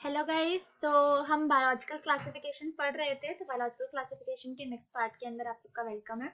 Hello guys. तो हम biological classification पढ़ रहे थे, तो बायोलॉजिकल क्लासिफिकेशन के नेक्स्ट पार्ट के अंदर आप सबका वेलकम है।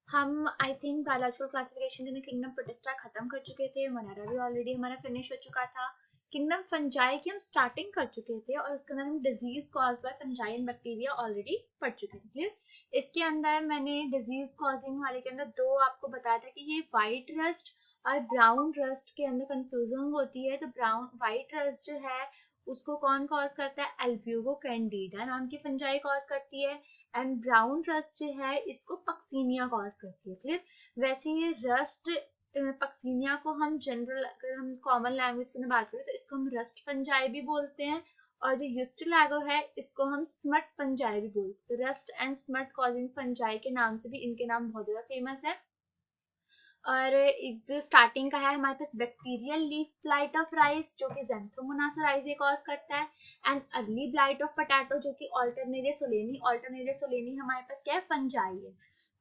हम आई थिंक बायोलॉजिकल क्लासिफिकेशन के अंदर किंगडम प्रोटिस्टा खत्म कर चुके थे, मोनारा भी ऑलरेडी हमारा फिनिश हो चुका था। किंगडम फंजाई की हम स्टार्टिंग कर चुके थे और उसके अंदर हम disease cause by fungi and bacteria already पढ़ चुके थे। क्लियर। इसके अंदर मैंने डिजीज कॉजिंग वाले के अंदर दो आपको बताया था कि ये व्हाइट रस्ट और ब्राउन रस्ट के अंदर कंफ्यूजन होती है। तो ब्राउन व्हाइट रस्ट जो है उसको कौन कॉज करता है, एल्ब्यूगो कैंडिडा नाम की फंजाई कॉज करती है। एंड ब्राउन रस्ट जो है इसको पक्सीनिया कॉज करती है। क्लियर। वैसे ये रस्ट पक्सीनिया को हम जनरल अगर हम कॉमन लैंग्वेज की बात करें तो इसको हम रस्ट फंजाई भी बोलते हैं, और जो यूस्टिलैगो है इसको हम स्मट फंजाई भी बोलते हैं। Rust and smut causing fungi के नाम से भी इनके नाम बहुत ज्यादा फेमस है। और एक जो स्टार्टिंग का है हमारे पास bacterial leaf blight of rice जो कि ज़ैंथोमोनास राइज़े कॉज करता है। And early blight of potato जो कि अल्टरनेरिया सोलेनी हमारे पास क्या है, फंजाई है।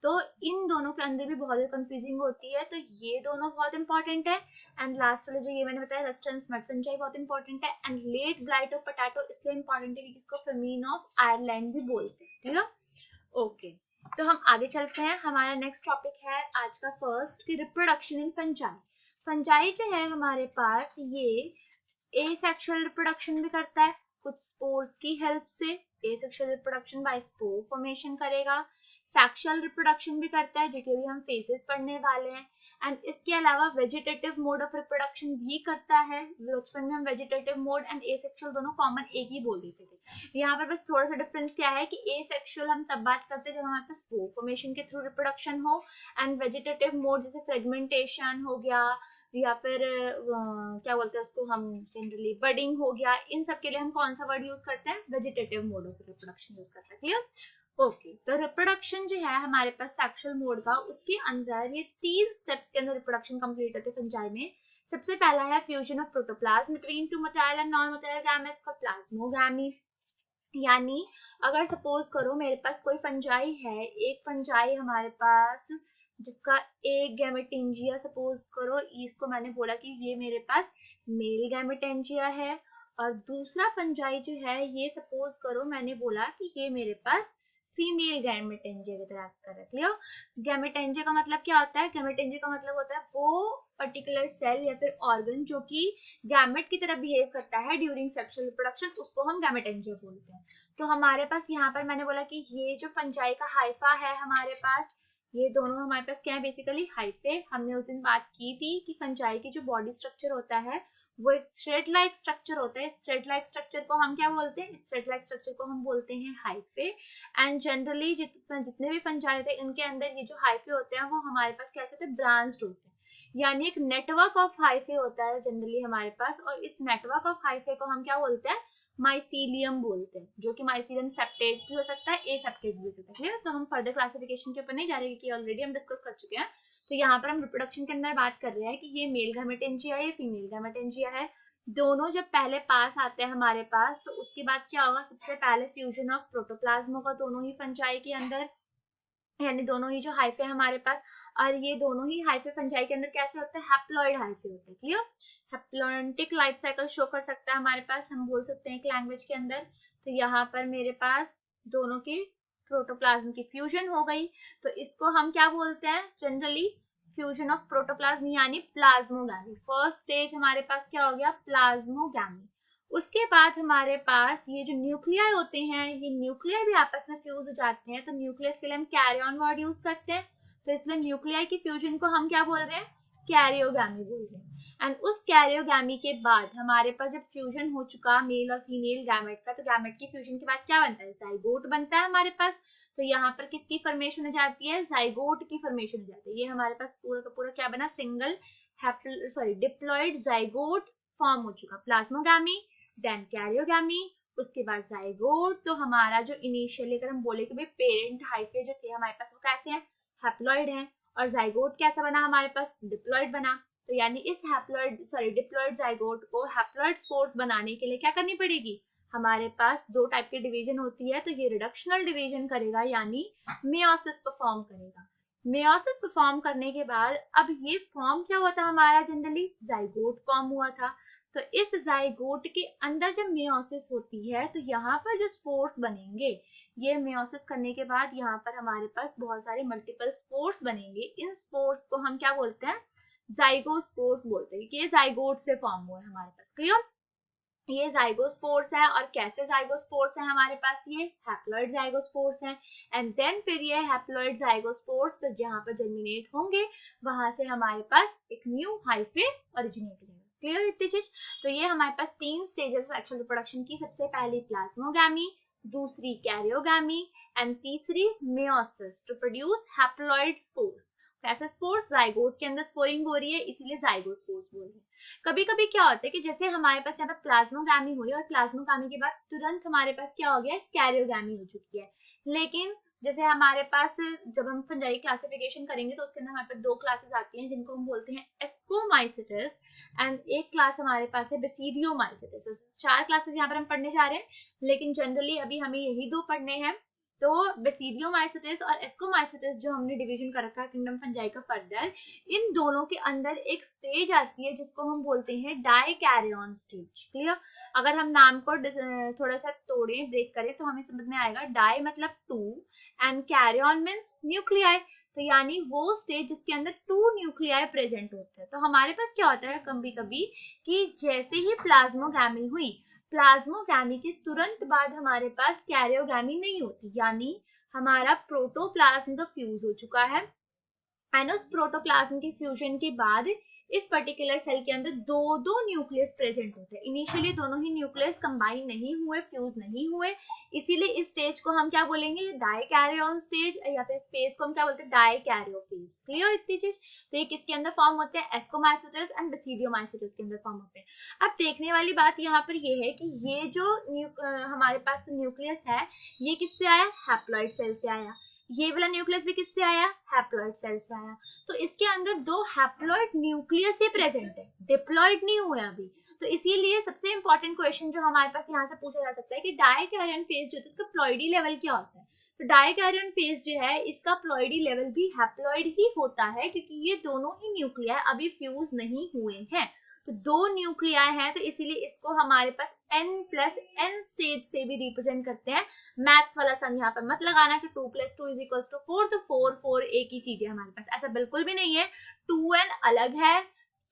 तो इन दोनों के अंदर भी बहुत कंफ्यूजिंग होती है, तो ये दोनों बहुत इंपॉर्टेंट है। एंड लास्ट वाले जो ये मैंने बताया रस्ट एंड स्मट फंजाई बहुत इंपॉर्टेंट है। And let blight of potato इसलिए इंपॉर्टेंट है क्योंकि इसको फेमीन ऑफ आयरलैंड भी बोलते हैं। ठीक है, ओके। तो हम आगे चलते हैं। हमारा नेक्स्ट टॉपिक है आज का फर्स्ट की रिप्रोडक्शन इन फंजाई। फंजाई जो है हमारे पास ये एसेक्सुअल रिप्रोडक्शन भी करता है कुछ स्पोर्स की हेल्प से। Asexual reproduction by spore formation करेगा। सेक्सुअल रिप्रोडक्शन भी करता है जो कि अभी हम फेसेस पढ़ने वाले हैं। एंड इसके अलावा वेजिटेटिव मोड ऑफ रिप्रोडक्शन भी करता है। बचपन में हम वेजिटेटिव मोड एंड एसेक्सुअल दोनों कॉमन एक ही बोल देते थे। यहाँ पर बस थोड़ा सा डिफरेंस क्या है कि एसेक्सुअल हम तब बात करते हैं जब हमारे पास स्पोर फॉर्मेशन के थ्रू रिप्रोडक्शन हो। एंड वेजिटेटिव मोड जैसे फ्रेगमेंटेशन हो गया या फिर क्या बोलते हैं उसको हम जनरली बडिंग हो गया, इन सब के लिए हम कौन सा वर्ड यूज करते हैं, vegetative mode of reproduction use करते हैं। क्लियर। ओके। तो रिप्रोडक्शन जो है हमारे पास सेक्सुअल मोड का, उसके अंदर ये 3 स्टेप्स के अंदर रिप्रोडक्शन कंप्लीट होते हैं फंजाई में। सबसे पहला है fusion of protoplasm between two motile and non motile gametes का प्लाज्मोगैमी। यानी अगर सपोज करो मेरे पास कोई फंजाई है, एक फंजाई हमारे पास जिसका एक गैमेटेंजिया, सपोज करो इसको मैंने बोला कि ये मेरे पास मेल गैमेटेंजिया है, और दूसरा फंजाई जो है ये सपोज करो मैंने बोला कि ये मेरे पास फीमेल गैमेटेंजिया की तरह एक्ट कर रहा है। गैमेटेंजिया का मतलब क्या होता है, गैमेटेंजिया का मतलब होता है वो पर्टिकुलर सेल या फिर ऑर्गन जो कि गैमेट की तरह बिहेव करता है ड्यूरिंग सेक्सुअल रिप्रोडक्शन, उसको हम गैमेटेंजिया बोलते हैं। तो हमारे पास यहाँ पर मैंने बोला कि ये जो फंजाई का हाइफा है हमारे पास, ये दोनों हमारे पास क्या है, बेसिकली हाइफे। हमने उस दिन बात की थी कि फंजाई की जो बॉडी स्ट्रक्चर होता है वो एक थ्रेड लाइक स्ट्रक्चर होता है। इस थ्रेड लाइक स्ट्रक्चर को हम क्या बोलते हैं, इस थ्रेड लाइक स्ट्रक्चर को हम बोलते हैं हाइफे। एंड जनरली जितने भी फंजाई होते हैं इनके अंदर ये जो हाइफे होते हैं वो हमारे पास कैसे होते हैं, ब्रांच्ड होते हैं। यानी एक नेटवर्क ऑफ हाइफे होता है जनरली हमारे पास, और इस नेटवर्क ऑफ हाइफे को हम क्या बोलते हैं, माइसीलियम बोलते हैं। जो कि माइसीलियम सेप्टेट भी हो सकता है, एसेप्टेट भी हो सकता है। क्लियर। तो हम फर्दर क्लासिफिकेशन के ऊपर नहीं जा रहे क्योंकि ऑलरेडी हम डिस्कस कर चुके हैं। तो यहाँ पर हम रिप्रोडक्शन के अंदर बात कर रहे हैं कि ये मेल गैमेटेंजिया है, फीमेल गैमेटेंजिया है। दोनों जब पहले पास आते हैं हमारे पास तो उसके बाद क्या होगा, सबसे पहले फ्यूजन ऑफ प्रोटोप्लाज्म होगा दोनों ही फंजाई के अंदर। यानी दोनों ही जो हाइफे हमारे पास, और ये दोनों ही हाइफे फंजाई के अंदर कैसे होते हैं, हैप्लॉइड हाइफे होते हैं। Clear. Haplontic life cycle show कर सकता है हमारे पास, हम बोल सकते हैं एक लैंग्वेज के अंदर। तो यहाँ पर मेरे पास दोनों की प्रोटोप्लाज्म की फ्यूजन हो गई, तो इसको हम क्या बोलते हैं जनरली, फ्यूजन ऑफ प्रोटोप्लाज्म यानी प्लाज्मोगैमी। फर्स्ट स्टेज हमारे पास क्या हो गया, प्लाज्मोगैमी। उसके बाद हमारे पास ये जो न्यूक्लियाई होते हैं, ये न्यूक्लियाई भी आपस में फ्यूज हो जाते हैं। तो न्यूक्लियस के लिए हम कैरियन वर्ड यूज करते हैं, तो इसलिए न्यूक्लियाई की फ्यूजन को हम क्या बोल रहे हैं, कैरियोगैमी बोल रहे हैं। एंड उस कैरियोगैमी के बाद हमारे पास जब फ्यूजन हो चुका मेल और फीमेल गैमेट का, तो गैमेट की फ्यूजन के बाद क्या बनता है, जाइगोट बनता है हमारे पास। तो यहाँ पर किसकी फॉर्मेशन हो जाती है, जाइगोट की फॉर्मेशन हो जाती है। ये हमारे पास पूरा का पूरा क्या बना, सिंगल डिप्लॉइड जाइगोट फॉर्म हो चुका, प्लाज्मोगैमी देन कैरियोगैमी, उसके बाद जाइगोट। तो हमारा जो इनिशियली अगर हम बोले कि भाई पेरेंट हाइफे जो थे हमारे पास वो कैसे हैं, हैप्लॉइड हैं, और जाइगोट कैसा बना हमारे पास, डिप्लॉइड बना। तो यानी इस डिप्लॉइड जाइगोट को हैप्लॉइड स्पोर्स बनाने के लिए क्या करनी पड़ेगी, हमारे पास दो टाइप की डिवीजन होती है। तो ये रिडक्शनल डिवीजन करेगा यानी मेयोसिस परफॉर्म करेगा। मेयोसिस परफॉर्म करने के बाद अब ये फॉर्म क्या हुआ था हमारा, जनरली जाइगोट फॉर्म हुआ था। तो इस जाइगोट के अंदर जब मेयोसिस होती है तो यहाँ पर जो स्पोर्स बनेंगे, ये मेयोसिस करने के बाद यहाँ पर हमारे पास बहुत सारे मल्टीपल स्पोर्स बनेंगे। इन स्पोर्स को हम क्या बोलते हैं, जाइगोस्पोर्स बोलते हैं, कि ये जाइगोट से फॉर्म हुए हमारे पास। क्लियर, ये जाइगोस्पोर्स है। और कैसे जाइगोस्पोर्स है हमारे पास, ये हैप्लॉइड जाइगोस्पोर्स है। एंड देन फिर ये हैप्लॉइड जाइगोस्पोर्स तो जहां पर जर्मिनेट होंगे वहां से हमारे पास एक न्यू हाइफे ओरिजिनेट होगा। क्लियर इतनी चीज। तो ये हमारे पास 3 स्टेजेस सेक्सुअल रिप्रोडक्शन की, सबसे पहली प्लाज्मोगैमी, दूसरी कैरियोगैमी एंड तीसरी meiosis to produce haploid spores. ऐसे स्पोर्स जाइगोट के अंदर स्पोरिंग हो रही है, इसीलिए जाइगोस्पोर्स बोल रहे हैं। कभी कभी क्या होता है कि जैसे हमारे पास यहाँ पर प्लाज्मोगैमी हुई और प्लाज्मोगैमी के बाद तुरंत हमारे पास क्या हो गया, कैरियोगैमी हो चुकी है। लेकिन जैसे हमारे पास जब हम फंजाई क्लासिफिकेशन करेंगे तो उसके अंदर हमारे पास 2 क्लासेस आती हैं जिनको हम बोलते हैं एस्कोमाइसिट्स एंड एक क्लास हमारे पास है बेसिडियोमाइसिट्स। 4 क्लासेस यहाँ पर हम पढ़ने जा रहे हैं, लेकिन जनरली अभी हमें यही 2 पढ़ने हैं। तो बेसिडियोमाइसिट्स और एस्कोमाइसिट्स जो हमने डिवीजन कर रखा है किंगडम फंजाई का फर्दर, इन दोनों के अंदर एक स्टेज आती है जिसको हम बोलते हैं डाइकैरियन स्टेज। क्लियर, अगर हम नाम को थोड़ा सा तोड़ें, ब्रेक करें तो हमें समझ में आएगा। डाई मतलब 2 एंड कैरियन मींस न्यूक्लियाई, तो यानी वो स्टेज जिसके अंदर 2 न्यूक्लियाई प्रेजेंट होते हैं। तो हमारे पास क्या होता है कभी कभी कि जैसे ही प्लाज्मोगैमी हुई, प्लाज्मोगैमी के तुरंत बाद हमारे पास कैरियोगैमी नहीं होती, यानी हमारा प्रोटोप्लाज्म तो फ्यूज हो चुका है एंड उस प्रोटोप्लाज्म के फ्यूजन के बाद इस पर्टिकुलर सेल के अंदर 2 न्यूक्लियस प्रेजेंट होते हैं। इनिशियली दोनों ही न्यूक्लियस कंबाइन नहीं हुए, फ्यूज नहीं हुए, इसीलिए इस स्टेज को हम क्या बोलेंगे, डाइकैरियन स्टेज, या फिर स्पेस को हम क्या बोलते हैं, डाइकैरियोफेज। क्लियर इतनी चीज। तो ये किसके अंदर फॉर्म होते हैं, एस्कोमाइसिट्स एंड बेसिडियोमाइसिट्स के अंदर फॉर्म होते हैं। अब देखने वाली बात यहाँ पर ये है कि ये जो हमारे पास न्यूक्लियस है ये किससे आया, हैप्लॉइड सेल से आया। ये वाला न्यूक्लियस भी किससे आया, हैप्लॉइड सेल से आया। तो इसके अंदर 2 हैप्लॉइड न्यूक्लियस ही प्रेजेंट है, डिप्लॉइड नहीं हुए अभी। तो इसीलिए सबसे इंपॉर्टेंट क्वेश्चन जो हमारे पास यहाँ से पूछा जा सकता है कि डाइकैरियन फेज जो है इसका प्लॉइडी लेवल क्या होता है। तो डाइकैरियन फेज जो है इसका प्लॉइडी लेवल भी हैप्लॉइड ही होता है, क्योंकि ये दोनों ही न्यूक्लियाई अभी फ्यूज नहीं हुए हैं। तो 2 न्यूक्लियाई हैं, तो इसीलिए इसको हमारे पास n+n स्टेज से भी रिप्रेजेंट करते हैं। मैथ्स वाला सम यहाँ पर मत लगाना कि 2 + 2 = 4, तो 4 एक ही चीज है हमारे पास, ऐसा बिल्कुल भी नहीं है। 2n अलग है,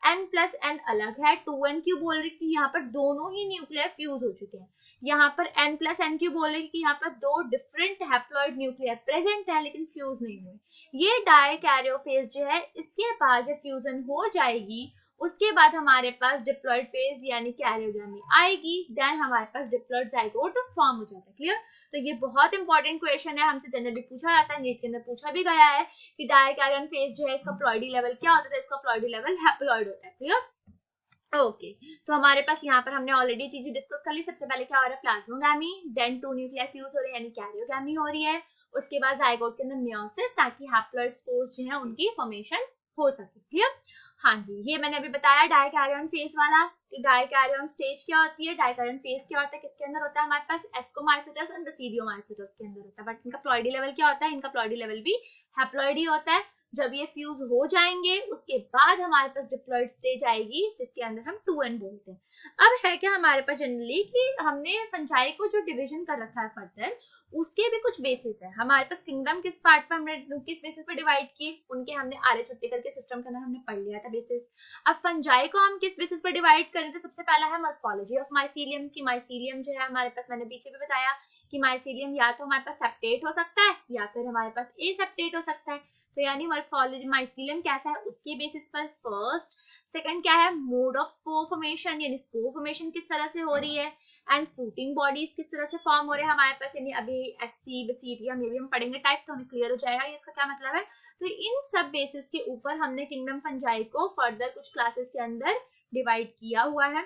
n+n अलग है। 2n क्यों बोल रही कि यहाँ पर दोनों ही न्यूक्लियर फ्यूज हो चुके हैं। यहाँ पर n+n क्यों बोल रही कि यहाँ पर 2 डिफरेंट हैप्लॉइड न्यूक्लियर प्रेजेंट है लेकिन फ्यूज नहीं हुए। ये डाइकैरियोफेज जो है इसके बाद जब फ्यूजन हो जाएगी उसके बाद हमारे पास डिप्लॉइड फेज यानी कैरियोगैमी आएगी, देन हमारे पास डिप्लॉइड जाइगोट फॉर्म हो जाता है। क्लियर। तो ये बहुत इंपॉर्टेंट क्वेश्चन है, हमसे जनरली पूछा जाता है, नीट के अंदर पूछा भी गया है कि डाइकैरियन फेज जो है इसका प्लॉइडी लेवल क्या होता है, इसका प्लॉइडी लेवल हैप्लॉइड होता है। क्लियर। ओके, तो हमारे पास यहाँ पर हमने ऑलरेडी चीजें डिस्कस कर ली। सबसे पहले क्या हो रहा है, प्लाज्मोगैमी, देन 2 न्यूक्लियर फ्यूज हो रहे हैं यानी कैरियोगैमी हो रही है। उसके बाद जाइगोट के अंदर मेयोसिस, ताकि हैप्लॉइड स्पोर्स जो है उनकी फॉर्मेशन हो सके। क्लियर। हाँ जी, ये मैंने अभी बताया डाइकैरियन फेज वाला कि डाइकैरियन स्टेज क्या होती है, डाइकैरियन फेज क्या होता है, किसके अंदर होता है, हमारे पास एस्कोमाइसिट्स एंड बेसिडियोमाइसिट्स के अंदर होता है। बट इनका प्लॉइडी लेवल क्या होता है, इनका प्लॉइडी लेवल भी हैप्लॉइड ही होता है। जब ये फ्यूज हो जाएंगे उसके बाद हमारे पास डिप्लॉइड स्टेज आएगी जिसके अंदर हम 2n बोलते हैं। अब है क्या हमारे पास जनरली कि हमने फंजाई को जो डिवीजन कर रखा है फर्दर, उसके भी कुछ बेसिस है। हमारे पास किंगडम किस पार्ट पर हमने किस बेसिस पर डिवाइड किए, उनके हमने RH के सिस्टम के अंदर हमने पढ़ लिया था बेसिस। अब फंजाई को हम किस बेसिस पर डिवाइड करें, तो सबसे पहला है मॉर्फोलॉजी ऑफ माइसीलियम की माइसीलियम जो है हमारे पास, मैंने पीछे भी बताया कि माइसीलियम या तो हमारे पास सेप्टेट हो सकता है या फिर हमारे पास एसेप्टेट हो सकता है। तो यानी मॉर्फोलॉजी माइसीलियम कैसा है उसके बेसिस पर फर्स्ट। सेकंड क्या है, मोड ऑफ स्पोर फॉर्मेशन, यानी स्पोर फॉर्मेशन किस तरह से हो रही है, एंड फ्रूटिंग बॉडीज किस तरह से फॉर्म हो रहे हैं हमारे पास, यानी अभी SC बेसिडियम ये भी हम पढ़ेंगे टाइप, तो हमें क्लियर हो जाएगा ये इसका क्या मतलब है। तो इन सब बेसिस के ऊपर हमने किंगडम फंजाई को फर्दर कुछ क्लासेस के अंदर डिवाइड किया हुआ है।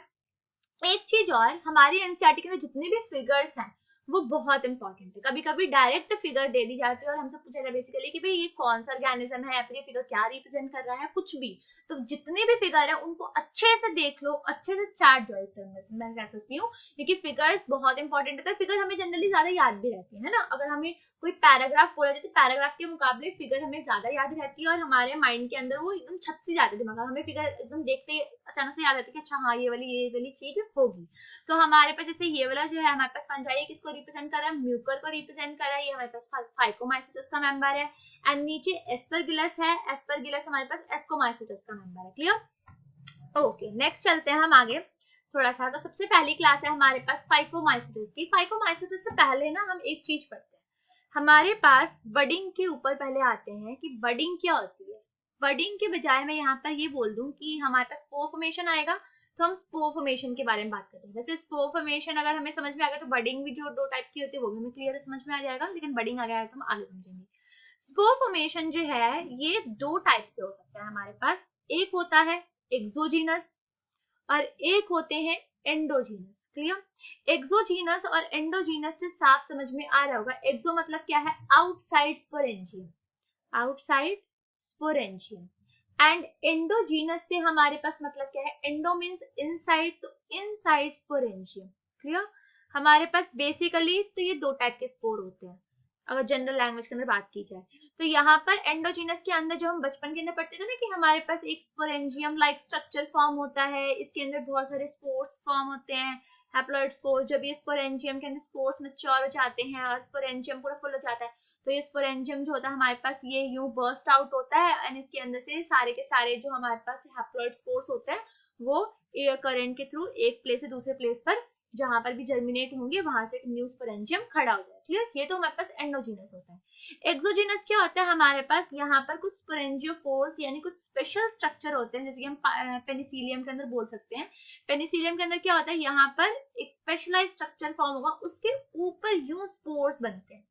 एक चीज और, हमारी एनसीईआरटी के अंदर जितने भी फिगर्स हैं वो बहुत इंपॉर्टेंट है। कभी कभी डायरेक्ट फिगर दे दी जाती है और हमसे पूछा जाता है बेसिकली कि भाई ये कौन सा ऑर्गेनिज्म है या फिर ये फिगर क्या रिप्रेजेंट कर रहा है, कुछ भी। तो जितने भी फिगर है उनको अच्छे से देख लो, अच्छे से चार्ट जो है मैं कह सकती हूँ, क्योंकि फिगर्स बहुत इंपॉर्टेंट होता है। फिगर हमें जनरली ज्यादा याद भी रहती है ना, अगर हमें कोई पैराग्राफ बोला जाए तो पैराग्राफ के मुकाबले फिगर हमें ज्यादा याद रहती है और हमारे माइंड के अंदर वो एकदम छप सी जाती है दिमाग, हमें फिगर एकदम देखते ही अचानक से याद आती है कि अच्छा हाँ ये वाली चीज होगी। तो हमारे पास जैसे ये वाला जो है हमारे पास फंजाई किसको रिप्रेजेंट कर रहा है, म्यूकर को रिप्रेजेंट कर रहा है, ये हमारे पास फाइकोमाइसिटस का मेंबर है। एंड नीचे एस्परगिलस है, एस्परगिलस हमारे पास एस्कोमाइसिटस का मेंबर है। क्लियर? ओके, नेक्स्ट चलते हैं हम आगे थोड़ा सा। तो सबसे पहली क्लास है हमारे पास फाइकोमाइसिटस की। फाइकोमाइसिटस से पहले ना हम एक चीज पढ़ते हैं, हमारे पास बडिंग के ऊपर पहले आते हैं कि बडिंग क्या होती है। बडिंग के बजाय मैं यहाँ पर ये बोल दूं कि हमारे पास स्पोर फॉर्मेशन आएगा, तो हम स्पोर फॉर्मेशन के बारे में बात करते हैं। वैसे स्पोर फॉर्मेशन अगर हमें समझ में आ गया तो बडिंग भी जो दो टाइप की होती है वो भी हमें क्लियर समझ में आ जाएगा, लेकिन बडिंग आ गया है तो हम आगे समझेंगे। स्पोर फॉर्मेशन जो है ये दो टाइप से हो सकता है हमारे पास, एक होता है एक्सोजीनस और एक होते हैं एंडोजीनस। क्लियर? एक्सोजीनस और एंडोजीनस से साफ समझ में आ रहा होगा। एक्सो मतलब क्या है, outside sporangium, outside sporangium. And endogenous से हमारे पास मतलब क्या है, एंडो मींस इनसाइड, तो इनसाइड स्पोरेंजियम। क्लियर? हमारे पास बेसिकली तो ये दो टाइप के स्पोर होते हैं अगर जनरल लैंग्वेज के अंदर बात की जाए। तो यहाँ पर एंडोजीनस के अंदर जो हम बचपन के अंदर पढ़ते थे ना कि हमारे पास एक स्पोरेंजियम लाइक स्ट्रक्चर फॉर्म होता है, इसके अंदर बहुत सारे स्पोर्स फॉर्म होते हैं, हैप्लॉइड स्पोर। जब ये स्पोरेंजियम के अंदर स्पोर्स मैच्योर हो जाते हैं और स्पोरेंजियम पूरा फुल हो जाता है, तो ये स्पोरेंजियम जो होता है हमारे पास ये यूं बर्स्ट आउट होता है एंड इसके अंदर से सारे के सारे जो हमारे पास हैप्लॉइड स्पोर्स होते हैं वो एयर करंट के थ्रू एक प्लेस से दूसरे प्लेस पर जहां पर भी जर्मिनेट होंगे वहां से न्यू स्पोरेंजियम खड़ा हो जाए। क्लियर? ये तो हमारे पास एंडोजीनस होता है। एक्सोजीनस क्या होता है, हमारे पास यहाँ पर कुछ स्पोरेंजियोफोर्स यानी कुछ स्पेशल स्ट्रक्चर होते हैं, जैसे कि हम पेनिसिलियम के अंदर बोल सकते हैं। पेनिसिलियम के अंदर क्या होता है, यहाँ पर एक स्पेशलाइज्ड स्ट्रक्चर फॉर्म होगा, उसके ऊपर यूं स्पोर्स बनते हैं।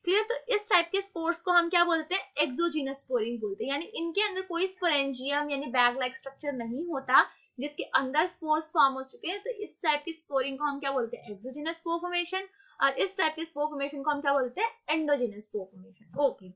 क्लियर? तो इस टाइप के स्पोर्स को हम क्या बोलते हैं, एक्सोजीनस स्पोरिंग बोलते हैं, यानी इनके अंदर कोई स्पोरेंजियम यानी बैग लाइक स्ट्रक्चर नहीं होता जिसके अंदर स्पोर्स फॉर्म हो चुके हैं। तो इस टाइप की स्पोरिंग को हम क्या बोलते हैं, एक्सोजीनस स्पोर फॉर्मेशन, और इस टाइप के स्पोर फॉर्मेशन को हम क्या बोलते हैं, एंडोजीनस स्पोर फॉर्मेशन। ओके,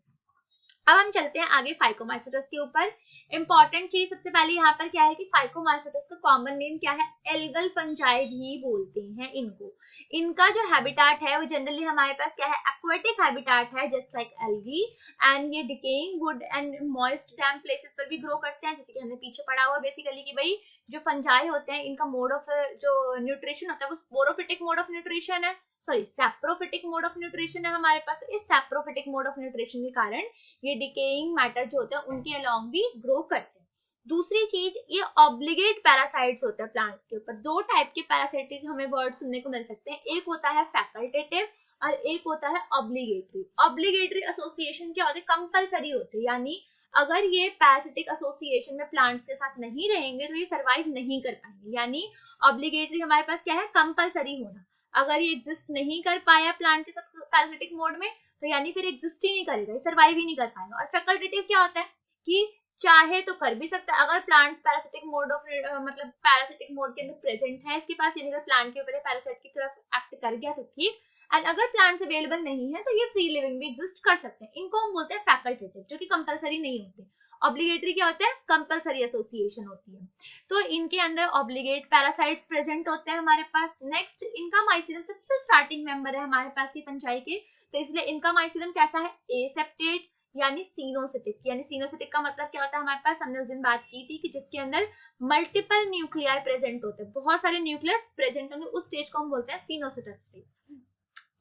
अब हम चलते हैं आगे फाइकोमाइसिटस के ऊपर। इंपॉर्टेंट चीज सबसे पहले यहाँ पर क्या है कि फाइकोमाइसिटस का कॉमन नेम क्या है, एल्गल फंजाई भी बोलते हैं इनको। इनका जो हैबिटाट है वो जनरली हमारे पास क्या है, एक्वेटिक हैबिटाट है जस्ट लाइक एल्गी। एंड ये decaying would and moist damp places पर भी ग्रो करते हैं, जैसे कि हमने पीछे पढ़ा हुआ बेसिकली कि भाई जो फंजाई होते हैं इनका मोड ऑफ जो न्यूट्रिशन होता है वो स्पोरोफिटिक मोड ऑफ न्यूट्रिशन है, sorry saprophytic mode of nutrition है हमारे पास। तो इस सैप्रोफिटिक मोड ऑफ न्यूट्रिशन के कारण ये डिकेइंग मैटर जो होते हैं उनके अलोंग भी ग्रो करते हैं। दूसरी चीज, ये ऑब्लिगेट पैरासाइट्स होते हैं प्लांट के ऊपर। दो टाइप के पैरासाइटिक हमें वर्ड सुनने को मिल सकते हैं, एक होता है फैकल्टेटिव और एक होता है ऑब्लिगेटरी। ऑब्लिगेटरी एसोसिएशन क्या होते हैं, कंपलसरी होते हैं, यानी अगर ये पैरासिटिक एसोसिएशन में प्लांट्स के साथ नहीं रहेंगे तो ये सर्वाइव नहीं कर पाएंगे। यानी ऑब्लिगेटरी हमारे पास क्या है, कंपलसरी होना। अगर ये एग्जिस्ट नहीं कर पाया प्लांट के साथ पैरासिटिक मोड में तो यानी फिर एग्जिस्ट ही नहीं करेगा, सर्वाइव ही नहीं कर पाएगा। और फैकल्टेटिव क्या होता है कि चाहे तो कर भी सकता है, अगर प्लांट्स पैरासिटिक मोड ऑफ मतलब पैरासिटिक मोड के अंदर प्रेजेंट है इसके पास, यानी अगर प्लांट के ऊपर पैरासाइट की तरफ एक्ट कर गया तो ठीक, एंड अगर प्लांट्स अवेलेबल नहीं है तो ये फ्री लिविंग भी एग्जिस्ट कर सकते हैं। इनको हम बोलते हैं फैकल्टेटिव, जो कि कंपलसरी नहीं होते। ऑब्लिगेटरी क्या होता है, कंपलसरी एसोसिएशन होती है। तो इनके अंदर ऑब्लिगेट पैरासाइट्स प्रेजेंट होते हैं हमारे पास। नेक्स्ट, इनका माइसिलम सबसे स्टार्टिंग मेंबर है हमारे पास ये फंजाई के, तो इसलिए इनका माइसिलम कैसा है, एसेप्टेट यानी सीनोसिटिक। यानी सीनोसिटिक का मतलब क्या होता है हमारे पास, हमने उस दिन बात की थी कि जिसके अंदर मल्टीपल न्यूक्लियाई प्रेजेंट होते हैं, बहुत सारे न्यूक्लियस प्रेजेंट होंगे, उस स्टेज को हम बोलते हैं सीनोसिटिक स्टेज।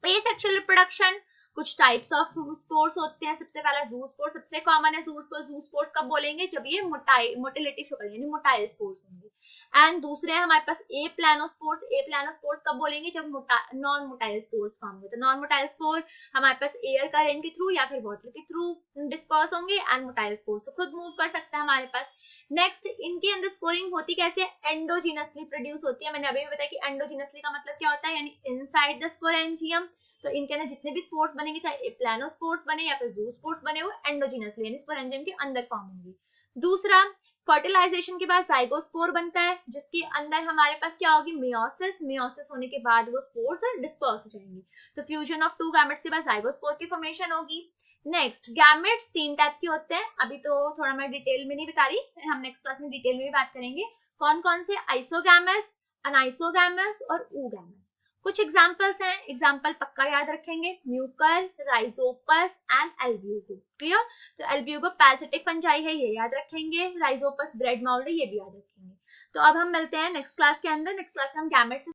एसेक्सुअल रिप्रोडक्शन, कुछ टाइप्स ऑफ स्पोर्स होते हैं। सबसे पहला जू स्पोर, सबसे कॉमन है जू स्पोर। जू स्पोर्स कब बोलेंगे, जब ये मोटिलिटी शो करेंगे, यानी मोटाइल स्पोर्स होंगे। एंड दूसरे हैं हमारे पास ए प्लानोस्पोर्स। ए प्लानोस्पोर्स कब बोलेंगे, जब नॉन मोटाइल स्पोर्स फॉर्म होंगे। तो नॉन मोटाइल स्पोर हमारे पास एयर करंट के थ्रू या फिर वाटर के थ्रू डिस्पर्स होंगे, एंड मोटाइल स्पोर्स तो खुद मूव कर सकता है हमारे पास। नेक्स्ट, इनके अंदर स्पोरिंग होती कैसे है, एंडोजीनसली प्रोड्यूस होती है। मैंने अभी भी बताया कि एंडोजीनसली का मतलब क्या होता है, यानी इनसाइड द स्पोरेंजियम। तो इनके अंदर जितने भी स्पोर्स बनेंगे, चाहे प्लानोस्पोर्स बने या फिर जू स्पोर्स बने, वो एंडोजीनसली यानी स्पोरेंजियम के अंदर फॉर्म होंगे। दूसरा, फर्टिलाइजेशन के बाद जाइगोस्पोर बनता है, जिसके अंदर हमारे पास क्या होगी, मेयोसिस। मेयोसिस होने के बाद वो स्पोर्स डिस्पर्स हो जाएंगे। तो फ्यूजन ऑफ टू गैमेट्स के बाद जाइगोस्पोर की फॉर्मेशन होगी। नेक्स्ट गैमेट्स 3 टाइप के होते हैं, अभी तो थोड़ा मैं डिटेल में नहीं बता रही, हम नेक्स्ट क्लास में डिटेल में भी बात करेंगे कौन कौन से, आइसोगैमस, अनाइसोगैमस और oogamous। कुछ एग्जांपल्स हैं, एग्जांपल पक्का याद रखेंगे, Mucor, Rhizopus and Albugo. Clear? तो एल्ब्यूगो पैरासिटिक फंजाई है, ये याद रखेंगे, राइजोपस ब्रेड माउल्ड है, ये भी याद रखेंगे। तो अब हम मिलते हैं नेक्स्ट क्लास के अंदर, नेक्स्ट क्लास में हम गैमेट्स